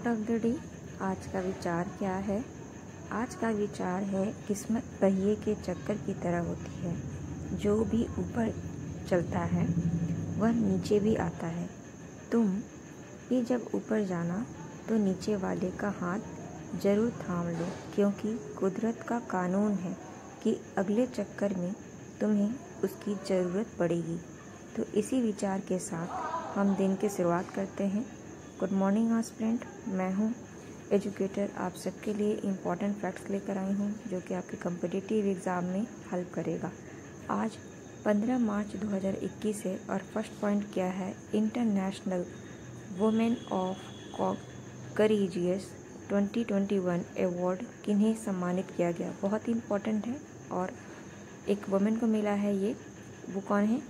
Coat of the day. आज का विचार क्या है? आज का विचार है, किस्मत पहिए के चक्कर की तरह होती है। जो भी ऊपर चलता है वह नीचे भी आता है। तुम भी जब ऊपर जाना तो नीचे वाले का हाथ जरूर थाम लो, क्योंकि कुदरत का कानून है कि अगले चक्कर में तुम्हें उसकी ज़रूरत पड़ेगी। तो इसी विचार के साथ हम दिन की शुरुआत करते हैं। गुड मॉर्निंग एस्पिरेंट, मैं हूँ एजुकेटर। आप सबके लिए इम्पॉर्टेंट फैक्ट्स लेकर आई हूँ जो कि आपके कम्पिटिटिव एग्ज़ाम में हेल्प करेगा। आज 15 मार्च 2021 है और फर्स्ट पॉइंट क्या है? International women of courageous 2021 award किन्हें सम्मानित किया गया? बहुत ही इम्पोर्टेंट है और एक वुमेन को मिला है। वो कौन है?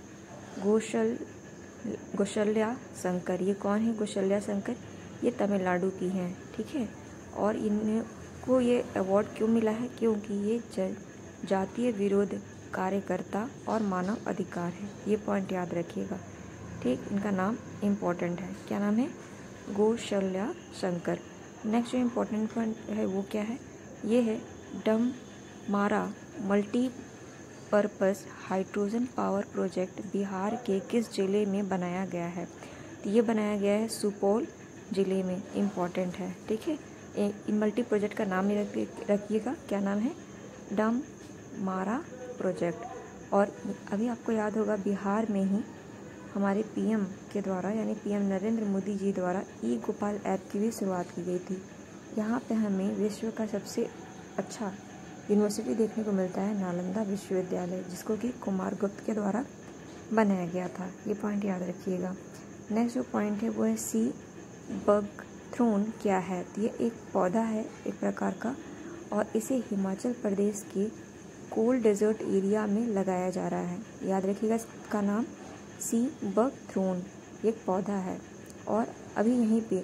कौशल्या शंकर। ये कौन है? कौशल्या शंकर। ये तमिलनाडु की हैं, ठीक है। और इनको ये अवार्ड क्यों मिला है? क्योंकि ये जातीय विरोध कार्यकर्ता और मानव अधिकार है। ये पॉइंट याद रखिएगा, ठीक। इनका नाम इम्पोर्टेंट है। क्या नाम है? कौशल्या शंकर। नेक्स्ट जो इम्पोर्टेंट पॉइंट है वो क्या है? ये है Dammara multipurpose hydrogen power project Bihar के किस जिले में बनाया गया है? तो ये बनाया गया है सुपौल जिले में। इम्पॉर्टेंट है, ठीक है। मल्टी प्रोजेक्ट का नाम नहीं रखिएगा। क्या नाम है? डममारा प्रोजेक्ट। और अभी आपको याद होगा बिहार में ही हमारे पीएम के द्वारा यानी पीएम नरेंद्र मोदी जी द्वारा ई गोपाल ऐप की भी शुरुआत की गई थी। यहाँ पे हमें विश्व का सबसे अच्छा यूनिवर्सिटी देखने को मिलता है, नालंदा विश्वविद्यालय, जिसको कि कुमार गुप्त के द्वारा बनाया गया था। ये पॉइंट याद रखिएगा। नेक्स्ट जो पॉइंट है वो है सी बकथ्रोन क्या है? तो ये एक पौधा है एक प्रकार का, और इसे हिमाचल प्रदेश के कोल्ड डेजर्ट एरिया में लगाया जा रहा है। याद रखिएगा इसका नाम सी बकथ्रोन। एक पौधा है और अभी यहीं पे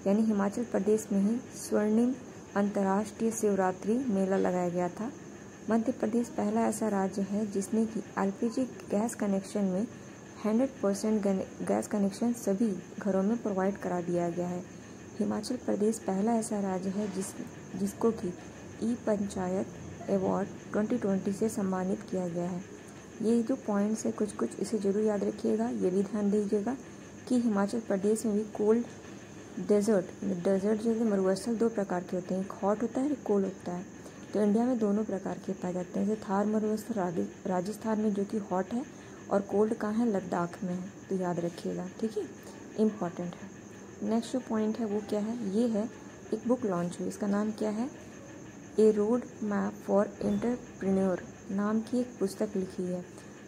यानी हिमाचल प्रदेश में ही स्वर्णिम अंतर्राष्ट्रीय शिवरात्रि मेला लगाया गया था। मध्य प्रदेश पहला ऐसा राज्य है जिसने कि एलपीजी गैस कनेक्शन में 100% गैस कनेक्शन सभी घरों में प्रोवाइड करा दिया गया है। हिमाचल प्रदेश पहला ऐसा राज्य है जिसको कि ई पंचायत अवार्ड 2020 से सम्मानित किया गया है। ये जो पॉइंट्स है कुछ इसे जरूर याद रखिएगा। ये भी ध्यान दीजिएगा कि हिमाचल प्रदेश में भी कोल्ड डेजर्ट जो मरुस्थल दो प्रकार के होते हैं, एक हॉट होता है एक कोल्ड होता है। तो इंडिया में दोनों प्रकार के पाए जाते हैं। जैसे थार मरुस्थल राजस्थान में जो कि हॉट है, और कोल्ड कहाँ है? लद्दाख में है। तो याद रखिएगा, ठीक है, इम्पॉर्टेंट है। नेक्स्ट जो पॉइंट है वो क्या है? ये है एक बुक लॉन्च हुई। इसका नाम क्या है? ए रोड मैप फॉर एंटरप्रेन्योर नाम की एक पुस्तक लिखी है।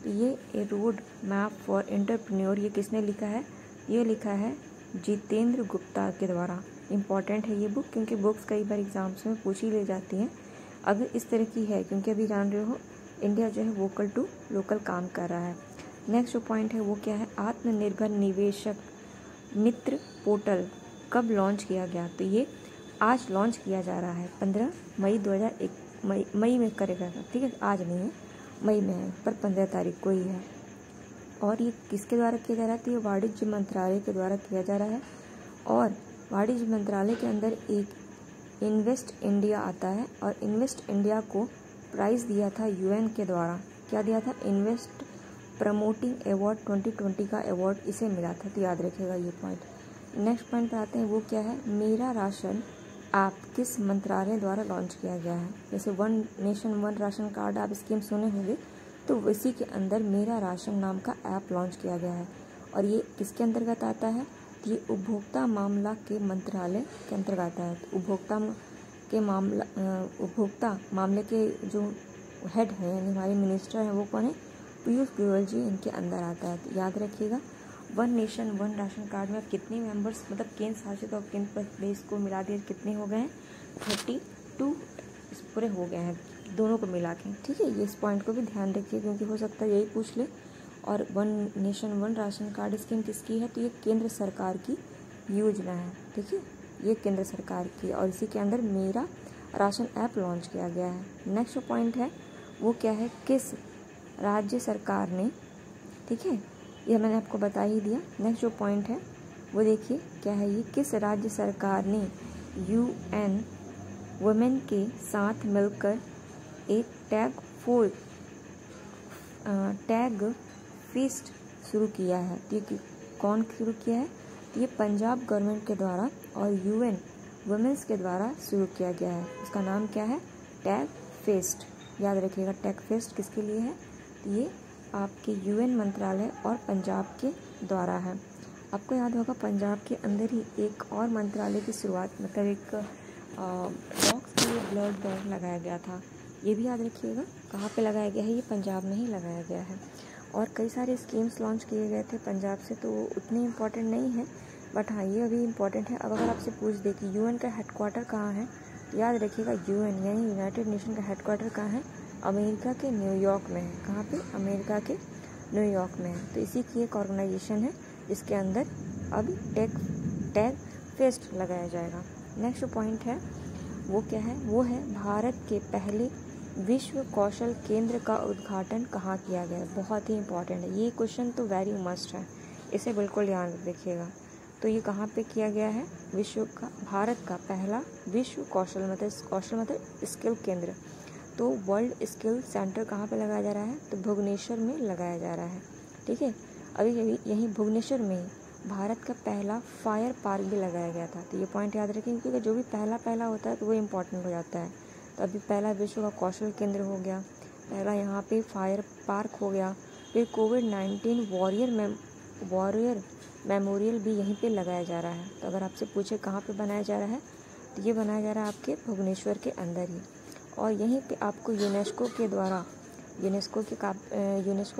तो ये ए रोड मैप फॉर एंटरप्रेन्योर ये किसने लिखा है? ये लिखा है जितेंद्र गुप्ता के द्वारा। इम्पॉर्टेंट है ये बुक, क्योंकि बुक्स कई बार एग्जाम्स में पूछी ले जाती हैं अगर इस तरह की है, क्योंकि अभी जान रहे हो इंडिया जो है वोकल टू लोकल काम कर रहा है। नेक्स्ट जो पॉइंट है वो क्या है? आत्मनिर्भर निवेशक मित्र पोर्टल कब लॉन्च किया गया? तो ये आज लॉन्च किया जा रहा है 15 मई 2001 मई में करेगा, ठीक है। आज नहीं है, मई में है, पर 15 तारीख को ही है। और ये किसके द्वारा किया जा रहा है? तो ये वाणिज्य मंत्रालय के द्वारा किया जा रहा है। और वाणिज्य मंत्रालय के अंदर एक इन्वेस्ट इंडिया आता है, और इन्वेस्ट इंडिया को प्राइज़ दिया था यूएन के द्वारा। क्या दिया था? इन्वेस्ट प्रमोटिंग अवार्ड 2020 का अवार्ड इसे मिला था। तो याद रखिएगा ये पॉइंट। नेक्स्ट पॉइंट पर आते हैं, वो क्या है? मेरा राशन ऐप किस मंत्रालय द्वारा लॉन्च किया गया है? जैसे one nation one ration card आप स्कीम सुने होंगे, तो इसी के अंदर मेरा राशन नाम का ऐप लॉन्च किया गया है। और ये किसके अंतर्गत आता है? ये उपभोक्ता मामला के मंत्रालय के अंतर्गत आता है। उपभोक्ता मामले के जो हेड हैं यानी हमारे मिनिस्टर हैं वो कौन है? पीयूष गोयल जी, इनके अंदर आता है। तो याद रखिएगा one nation one ration card में अब कितने मेंबर्स मतलब केंद्र शासित और केंद्र प्रदेश को मिला दिए कितने हो गए हैं? 32 पूरे हो गए हैं दोनों को मिला के, ठीक है। ये इस पॉइंट को भी ध्यान रखिए क्योंकि हो सकता है यही पूछ ले। और one nation one ration card scheme किसकी है? तो ये केंद्र सरकार की योजना है, ठीक है, ये केंद्र सरकार की। और इसी के अंदर मेरा राशन ऐप लॉन्च किया गया है। नेक्स्ट पॉइंट है वो क्या है? किस राज्य सरकार ने, ठीक है, यह मैंने आपको बता ही दिया। नेक्स्ट जो पॉइंट है वो देखिए क्या है ये, किस राज्य सरकार ने UN वुमेन के साथ मिलकर एक टैग फीस्ट शुरू किया है। तो ये कौन शुरू किया है? तो ये पंजाब गवर्नमेंट के द्वारा और UN वुमेन्स के द्वारा शुरू किया गया है। उसका नाम क्या है? Tag fest. याद रखिएगा टैग फेस्ट किसके लिए है? तो ये आपके UN मंत्रालय और पंजाब के द्वारा है। आपको याद होगा पंजाब के अंदर ही एक और मंत्रालय की शुरुआत, मतलब एक डॉग्स के लिए ब्लड बैंक लगाया गया था। ये भी याद रखिएगा कहाँ पे लगाया गया है? ये पंजाब में ही लगाया गया है। और कई सारे स्कीम्स लॉन्च किए गए थे पंजाब से, तो उतने इम्पोर्टेंट नहीं है, बट हाँ ये अभी इम्पोर्टेंट है। अब अगर आपसे पूछ दे कि UN का हेडक्वार्टर कहाँ है, तो याद रखिएगा UN यानी यूनाइटेड नेशन का हेडक्वार्टर कहाँ है? अमेरिका के न्यूयॉर्क में है। कहाँ पे? अमेरिका के न्यूयॉर्क में है। तो इसी की एक ऑर्गेनाइजेशन है जिसके अंदर अभी टैग फेस्ट लगाया जाएगा। नेक्स्ट पॉइंट है वो क्या है? वो है भारत के पहले विश्व कौशल केंद्र का उद्घाटन कहाँ किया गया? बहुत ही इंपॉर्टेंट है ये क्वेश्चन, तो वेरी मस्ट है, इसे बिल्कुल याद रखिएगा। तो ये कहाँ पे किया गया है? भारत का पहला विश्व कौशल मतलब स्किल केंद्र। तो वर्ल्ड स्किल सेंटर कहाँ पे लगाया जा रहा है? तो भुवनेश्वर में लगाया जा रहा है। ठीक है, अभी यहीं भुवनेश्वर में भारत का पहला फायर पार्क भी लगाया गया था। तो ये पॉइंट याद रखेंगे क्योंकि जो भी पहला होता है तो वो इम्पोर्टेंट हो जाता है। तो अभी पहला विश्व का कौशल केंद्र हो गया, पहला यहाँ पे फायर पार्क हो गया, फिर कोविड-19 वॉरियर मेमोरियल भी यहीं पे लगाया जा रहा है। तो अगर आपसे पूछे कहाँ पे बनाया जा रहा है, तो ये बनाया जा रहा है आपके भुवनेश्वर के अंदर ही। और यहीं पे आपको यूनेस्को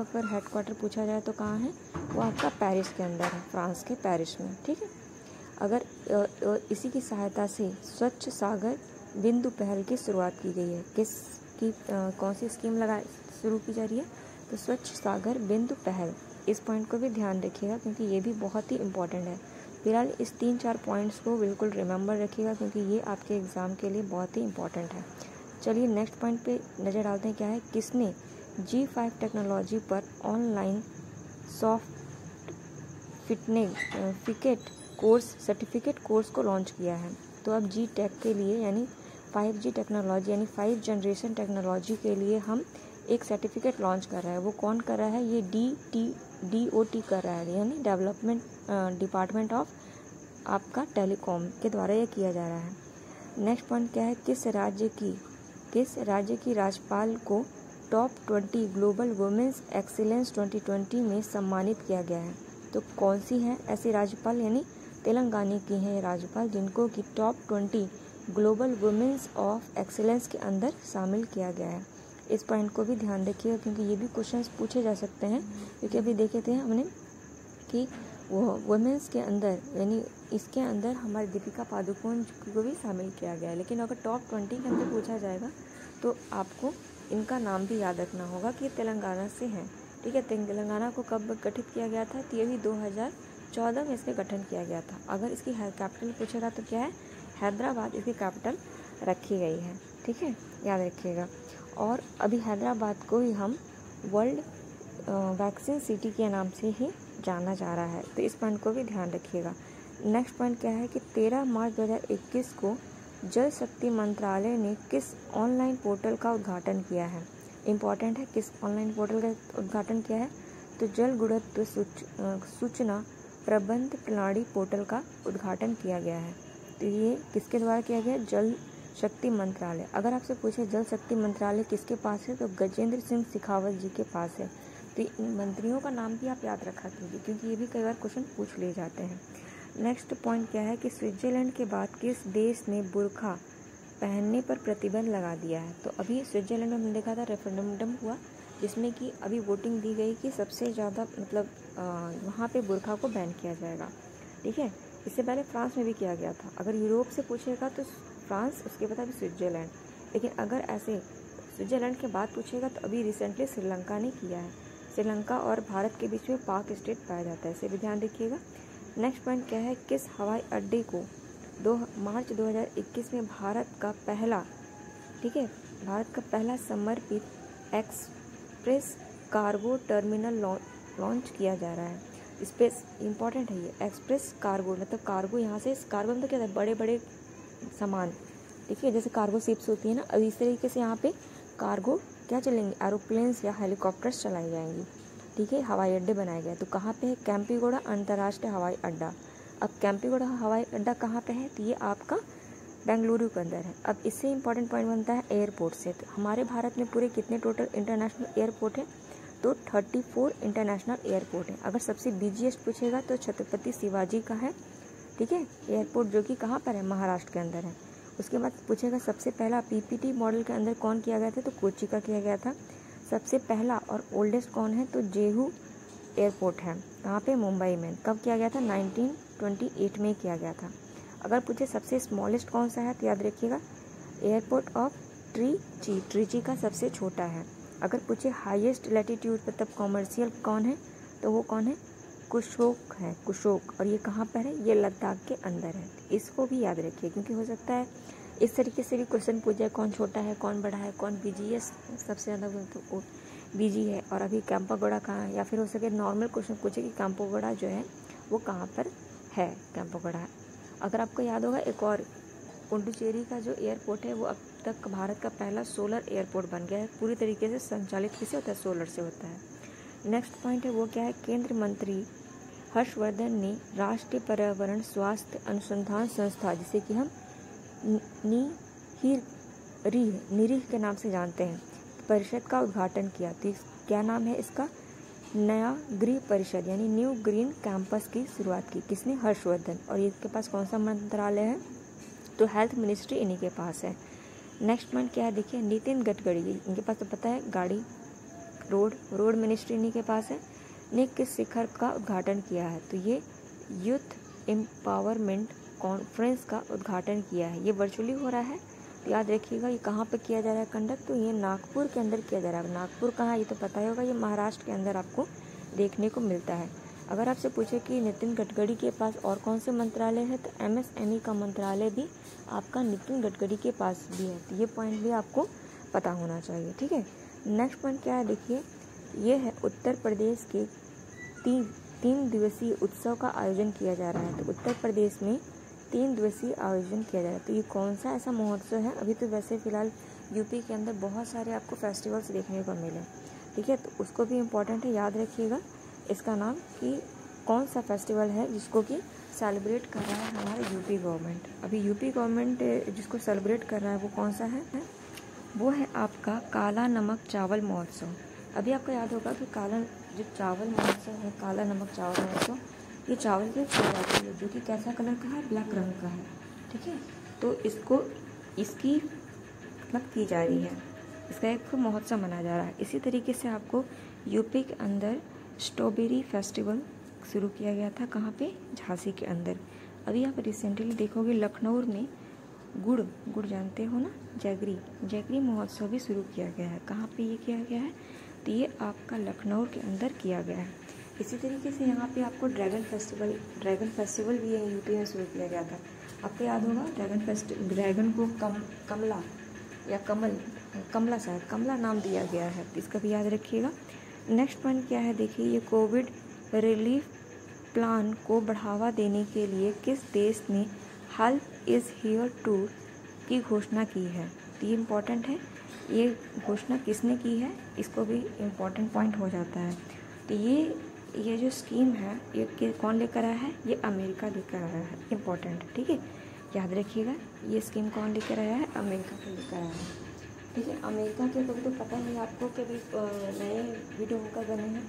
पर हेडक्वार्टर पूछा जाए तो कहाँ है? वो आपका पेरिस के अंदर है, फ्रांस के पेरिस में। ठीक है, अगर इसी की सहायता से स्वच्छ सागर बिंदु पहल की शुरुआत की गई है। कौन सी स्कीम शुरू की जा रही है? तो स्वच्छ सागर बिंदु पहल। इस पॉइंट को भी ध्यान रखिएगा क्योंकि ये भी बहुत ही इम्पोर्टेंट है। फिलहाल इस 3-4 पॉइंट्स को बिल्कुल रिमेंबर रखिएगा क्योंकि ये आपके एग्ज़ाम के लिए बहुत ही इम्पोर्टेंट है। चलिए नेक्स्ट पॉइंट पे नज़र डालते हैं क्या है। किसने G5 टेक्नोलॉजी पर ऑनलाइन सर्टिफिकेट कोर्स को लॉन्च किया है? तो अब G-Tech के लिए यानी 5G टेक्नोलॉजी यानी 5 जनरेशन टेक्नोलॉजी के लिए हम एक सर्टिफिकेट लॉन्च कर रहा है। वो कौन कर रहा है? ये DOT कर रहा है, यानी डेवलपमेंट डिपार्टमेंट ऑफ आपका टेलीकॉम के द्वारा ये किया जा रहा है। नेक्स्ट पॉइंट क्या है? किस राज्य की राज्यपाल को टॉप 20 ग्लोबल वुमेन्स एक्सीलेंस 2020 में सम्मानित किया गया है? तो कौन सी है ऐसी राज्यपाल? यानी तेलंगाना की है राज्यपाल जिनको कि top 20 global women's of excellence के अंदर शामिल किया गया है। इस पॉइंट को भी ध्यान रखिएगा क्योंकि ये भी क्वेश्चंस पूछे जा सकते हैं। क्योंकि अभी देखे थे हमने कि वो वुमेन्स के अंदर यानी इसके अंदर हमारी दीपिका पादुकोण को भी शामिल किया गया है। लेकिन अगर टॉप 20 के अंदर पूछा जाएगा तो आपको इनका नाम भी याद रखना होगा कि तेलंगाना से हैं। ठीक है, तेलंगाना को कब गठित किया गया था? तो ये भी 2014 में इसका गठन किया गया था। अगर इसकी कैपिटल पूछेगा तो क्या है? हैदराबाद इसकी कैपिटल रखी गई है। ठीक है, याद रखिएगा। और अभी हैदराबाद को ही हम वर्ल्ड वैक्सीन सिटी के नाम से ही जाना जा रहा है। तो इस पॉइंट को भी ध्यान रखिएगा। नेक्स्ट पॉइंट क्या है कि 13 मार्च 2021 को जल शक्ति मंत्रालय ने किस ऑनलाइन पोर्टल का उद्घाटन किया है? इम्पॉर्टेंट है, किस ऑनलाइन पोर्टल का उद्घाटन किया है? तो जल गुणवत्ता सूचना प्रबंध प्रणाली पोर्टल का उद्घाटन किया गया है। तो ये किसके द्वारा किया गया? जल शक्ति मंत्रालय। अगर आपसे पूछे जल शक्ति मंत्रालय किसके पास है, तो गजेंद्र सिंह शेखावत जी के पास है। तो इन मंत्रियों का नाम भी आप याद रखा कीजिए क्योंकि ये भी कई बार क्वेश्चन पूछ लिए जाते हैं। नेक्स्ट पॉइंट क्या है कि स्विट्जरलैंड के बाद किस देश ने बुर्का पहनने पर प्रतिबंध लगा दिया है? तो अभी स्विट्जरलैंड में हमने देखा था रेफरेंडम हुआ जिसमें कि अभी वोटिंग दी गई कि सबसे ज़्यादा मतलब वहाँ पे बुर्का को बैन किया जाएगा। ठीक है, इससे पहले फ्रांस में भी किया गया था। अगर यूरोप से पूछेगा तो फ्रांस, उसके बाद अभी स्विट्जरलैंड। लेकिन अगर ऐसे स्विट्जरलैंड के बाद पूछेगा तो अभी रिसेंटली श्रीलंका ने किया है। श्रीलंका और भारत के बीच में पाक स्टेट पाया जाता है, इसे भी ध्यान रखिएगा। नेक्स्ट पॉइंट क्या है? किस हवाई अड्डे को मार्च 2021 में भारत का पहला समर्पित एक्सप्रेस कार्गो टर्मिनल लॉन्च किया जा रहा है? स्पेस इंपॉर्टेंट है ये। एक्सप्रेस कार्गो मतलब कार्गो, यहाँ से कार्गो मतलब क्या है, बड़े बड़े सामान, ठीक है, जैसे कार्गो शिप्स होती है ना, अब इस तरीके से यहाँ पे कार्गो क्या चलेंगे, एरोप्लेन्स या हेलीकॉप्टर्स चलाई जाएंगी, ठीक है। हवाई अड्डे बनाए गए, तो कहाँ पे है, केम्पेगौड़ा अंतर्राष्ट्रीय हवाई अड्डा। अब केम्पेगौड़ा हवाई अड्डा कहाँ पे है, तो ये आपका बेंगलुरु के अंदर है। अब इससे इंपॉर्टेंट पॉइंट बनता है एयरपोर्ट से। तो हमारे भारत में पूरे कितने टोटल इंटरनेशनल एयरपोर्ट है, तो 34 इंटरनेशनल एयरपोर्ट है। अगर सबसे बिजीएस्ट पूछेगा तो छत्रपति शिवाजी का है, ठीक है, एयरपोर्ट, जो कि कहाँ पर है, महाराष्ट्र के अंदर है। उसके बाद पूछेगा सबसे पहला पीपीटी मॉडल के अंदर कौन किया गया था, तो कोच्चि का किया गया था। सबसे पहला और ओल्डेस्ट कौन है, तो जेहू एयरपोर्ट है, कहाँ पे, मुंबई में। कब किया गया था, 1928 में किया गया था। अगर पूछे सबसे स्मॉलेस्ट कौन सा है, तो याद रखिएगा एयरपोर्ट ऑफ ट्रिची, ट्रिची का सबसे छोटा है। अगर पूछे हाईएस्ट लैटिट्यूड मतलब कॉमर्शियल कौन है, तो वो कौन है, कुशोक है, कुशोक, और ये कहाँ पर है, ये लद्दाख के अंदर है। इसको भी याद रखिए, क्योंकि हो सकता है इस तरीके से भी क्वेश्चन पूछे, कौन छोटा है, कौन बड़ा है, कौन बिजीएस्ट सबसे ज़्यादा तो बिजी है, और अभी केम्पेगौड़ा कहाँ है, या फिर हो सके नॉर्मल क्वेश्चन पूछे कि केम्पेगौड़ा जो है वो कहाँ पर है, केम्पेगौड़ा। अगर आपको याद होगा एक और पुडुचेरी का जो एयरपोर्ट है वो अब तक भारत का पहला सोलर एयरपोर्ट बन गया है, पूरी तरीके से संचालित किससे होता है, सोलर से होता है। नेक्स्ट पॉइंट है वो क्या है, केंद्रीय मंत्री हर्षवर्धन ने राष्ट्रीय पर्यावरण स्वास्थ्य अनुसंधान संस्था, जिसे कि हम निरीह के नाम से जानते हैं, परिषद का उद्घाटन किया। तो क्या नाम है इसका, नया गृह परिषद यानी न्यू ग्रीन कैंपस की शुरुआत की, किसने, हर्षवर्धन। और इसके पास कौन सा मंत्रालय है, तो हेल्थ मिनिस्ट्री इन्हीं के पास है। नेक्स्ट पॉइंट क्या है, देखिए नितिन गडकरी, इनके पास तो पता है गाड़ी, रोड मिनिस्ट्री इन्हीं के पास है, ने किस शिखर का उद्घाटन किया है, तो ये यूथ एम्पावरमेंट कॉन्फ्रेंस का उद्घाटन किया है। ये वर्चुअली हो रहा है, तो याद रखिएगा ये कहाँ पे किया जा रहा है कंडक्ट, तो ये नागपुर के अंदर किया जा रहा है। नागपुर कहाँ है, ये तो पता ही होगा, ये महाराष्ट्र के अंदर आपको देखने को मिलता है। अगर आपसे पूछे कि नितिन गडकरी के पास और कौन से मंत्रालय है, तो एमएसएमई का मंत्रालय भी आपका नितिन गडकरी के पास भी है, तो ये पॉइंट भी आपको पता होना चाहिए, ठीक है। नेक्स्ट पॉइंट क्या है, देखिए ये है उत्तर प्रदेश के तीन दिवसीय उत्सव का आयोजन किया जा रहा है। तो उत्तर प्रदेश में 3 दिवसीय आयोजन किया जा रहा है, तो ये कौन सा ऐसा महोत्सव है। अभी तो वैसे फ़िलहाल यूपी के अंदर बहुत सारे आपको फेस्टिवल्स देखने को मिले, ठीक है, तो उसको भी इम्पॉर्टेंट है, याद रखिएगा इसका नाम कि कौन सा फेस्टिवल है जिसको कि सेलिब्रेट कर रहा है हमारा यूपी गवर्नमेंट। अभी यूपी गवर्नमेंट जिसको सेलिब्रेट कर रहा है वो कौन सा है, वो है आपका काला नमक चावल महोत्सव। अभी आपको याद होगा कि जो चावल महोत्सव है, काला नमक चावल महोत्सव, ये चावल की प्रजाति है जो कि कैसा कलर का है, ब्लैक रंग का है, ठीक है। तो इसकी मतलब की जा रही है, इसका एक महोत्सव मनाया जा रहा है। इसी तरीके से आपको यूपी के अंदर स्ट्रॉबेरी फेस्टिवल शुरू किया गया था, कहाँ पे, झांसी के अंदर। अभी आप रिसेंटली देखोगे लखनऊ में गुड़ जानते हो ना, जैगरी महोत्सव भी शुरू किया गया है। कहाँ पे ये किया गया है, तो ये आपका लखनऊ के अंदर किया गया है। इसी तरीके से यहाँ पे आपको ड्रैगन फेस्टिवल भी है यूपी में शुरू किया गया था। आपको याद होगा ड्रैगन को कमला या कमला शायद कमला नाम दिया गया है, तो इसका भी याद रखिएगा। नेक्स्ट पॉइंट क्या है, देखिए ये कोविड रिलीफ प्लान को बढ़ावा देने के लिए किस देश ने हेल्प इज़ हियर टू की घोषणा की है, तो ये इम्पॉर्टेंट है, ये घोषणा किसने की है, इसको भी इम्पॉर्टेंट पॉइंट हो जाता है। तो ये जो स्कीम है ये कौन लेकर आया है, ये अमेरिका लेकर आया है, इम्पॉर्टेंट, ठीक है, याद रखिएगा ये स्कीम कौन लेकर आया है, अमेरिका को लेकर आया है, ठीक है। अमेरिका के कभी तो पता नहीं आपको कि अभी नए वीडियो होकर बने हैं,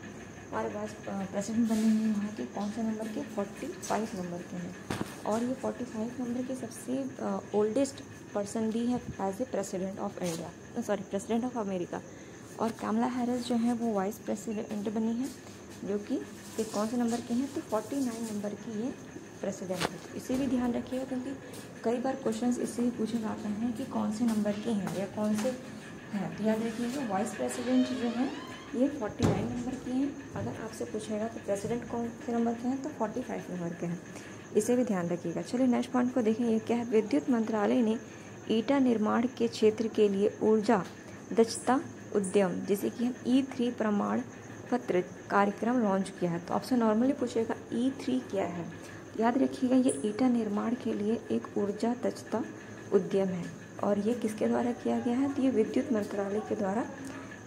हमारे पास प्रेसिडेंट बने हैं वहाँ के कौन से नंबर के, 45 नंबर के हैं, और ये 45 नंबर के सबसे ओल्डेस्ट पर्सन भी है as a president of America. और कमला हैरिस जो है वो वाइस प्रेसिडेंट बनी है, जो कि कौन से नंबर के हैं, तो 49 नंबर की ये प्रेसिडेंट है। तो इसे भी ध्यान रखिएगा, क्योंकि कई बार क्वेश्चंस इससे भी पूछे जाते हैं कि कौन से नंबर के हैं या कौन से हैं, तो याद रखिएगा वाइस प्रेसिडेंट जो है ये 49 नंबर की हैं। अगर आपसे पूछेगा तो प्रेसिडेंट कौन से नंबर के हैं, तो 45 नंबर के हैं, इसे भी ध्यान रखिएगा। चलिए नेक्स्ट पॉइंट को देखें, ये क्या है, विद्युत मंत्रालय ने ईटा निर्माण के क्षेत्र के लिए ऊर्जा दक्षता उद्यम, जिसे कि हम E3 प्रमाण पत्र कार्यक्रम लॉन्च किया है। तो आपसे नॉर्मली पूछेगा E3 क्या है। याद रखिएगा ये ईटा निर्माण के लिए एक ऊर्जा दक्षता उद्यम है और ये किसके द्वारा किया गया है, तो ये विद्युत मंत्रालय के द्वारा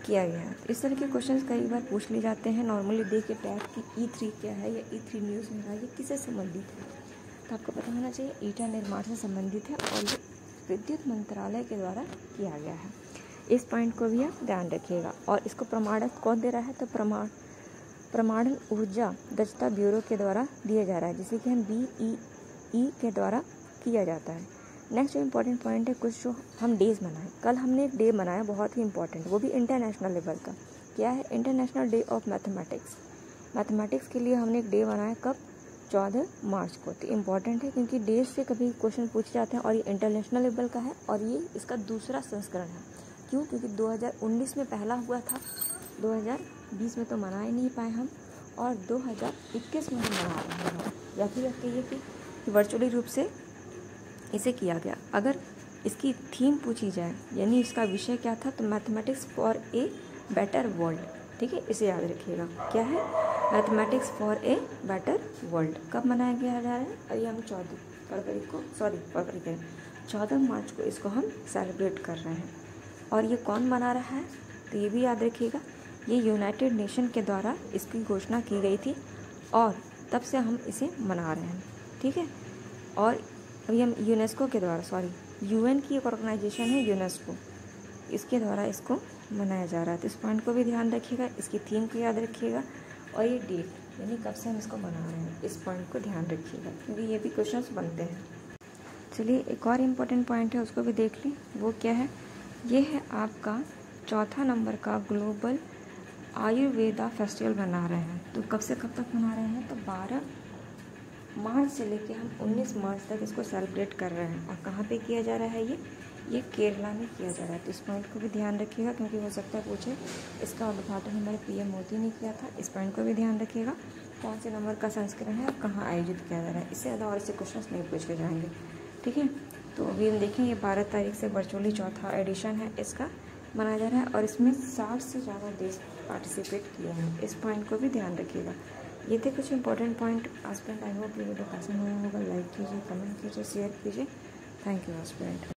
किया गया है। इस तरह के क्वेश्चंस कई बार पूछ लिए जाते हैं नॉर्मली दे के टैग की E3 क्या है या E3 न्यूज़ में है, ये किससे संबंधित है, तो आपको पता होना चाहिए ईटा निर्माण से संबंधित है और ये विद्युत मंत्रालय के द्वारा किया गया है। इस पॉइंट को भी आप ध्यान रखिएगा। और इसको प्रमाणन कौन दे रहा है, तो प्रमाणन ऊर्जा दक्षता ब्यूरो के द्वारा दिया जा रहा है, जिसे कि हम BEE के द्वारा किया जाता है। नेक्स्ट जो इम्पोर्टेंट पॉइंट है, कुछ जो हम डेज मनाएं। कल हमने एक डे मनाया बहुत ही इंपॉर्टेंट, वो भी इंटरनेशनल लेवल का। क्या है, international day of mathematics. Mathematics के लिए हमने एक डे मनाया कब, 14 मार्च को। तो इम्पॉर्टेंट है क्योंकि डेज से कभी क्वेश्चन पूछे जाते हैं और ये इंटरनेशनल लेवल का है और ये इसका दूसरा संस्करण है। क्यों, क्योंकि 2019 में पहला हुआ था, 2020 में तो मना ही नहीं पाए हम, और 2021 में हम मना रहे हैं। या फिर कहिए कि वर्चुअली रूप से इसे किया गया। अगर इसकी थीम पूछी जाए यानी इसका विषय क्या था, तो mathematics for a better world. ठीक है, इसे याद रखिएगा। क्या है, mathematics for a better world. कब मनाया गया जा रहा है, और ये हम 14 मार्च को इसको हम सेलिब्रेट कर रहे हैं। और ये कौन मना रहा है, तो ये भी याद रखिएगा, ये यूनाइटेड नेशन के द्वारा इसकी घोषणा की गई थी और तब से हम इसे मना रहे हैं। ठीक है, और अभी हम यूनेस्को के द्वारा, UN की एक ऑर्गेनाइजेशन है यूनेस्को, इसके द्वारा इसको मनाया जा रहा है। तो इस पॉइंट को भी ध्यान रखिएगा, इसकी थीम को याद रखिएगा और ये डेट यानी कब से हम इसको मना रहे हैं, इस पॉइंट को ध्यान रखिएगा क्योंकि ये भी क्वेश्चंस बनते हैं। चलिए एक और इम्पोर्टेंट पॉइंट है, उसको भी देख लें। वो क्या है, ये है आपका 4 नंबर का ग्लोबल आयुर्वेदा फेस्टिवल मना रहे हैं। तो कब से कब तक मना रहे हैं, तो 12 मार्च से लेके हम 19 मार्च तक इसको सेलिब्रेट कर रहे हैं। और कहाँ पे किया जा रहा है, ये केरला में किया जा रहा है। तो इस पॉइंट को भी ध्यान रखिएगा क्योंकि हो सकता है पूछे, इसका उद्घाटन हमारे PM मोदी ने किया था। इस पॉइंट को भी ध्यान रखिएगा, कौन से नंबर का संस्करण है और कहाँ आयोजित किया जा रहा है। इससे ज़्यादा और इससे क्वेश्चन नहीं पूछे जाएंगे। ठीक है, तो अभी हम देखें, ये 12 तारीख से वर्चुअली 4था एडिशन है इसका मनाया जा रहा है और इसमें 60 से ज़्यादा देश पार्टिसिपेट किए हैं। इस पॉइंट को भी ध्यान रखिएगा। ये थे कुछ important point. Aspirant, I hope ये वीडियो पसंद आया होगा। लाइक कीजिए, कमेंट कीजिए, शेयर कीजिए। Thank you aspirant.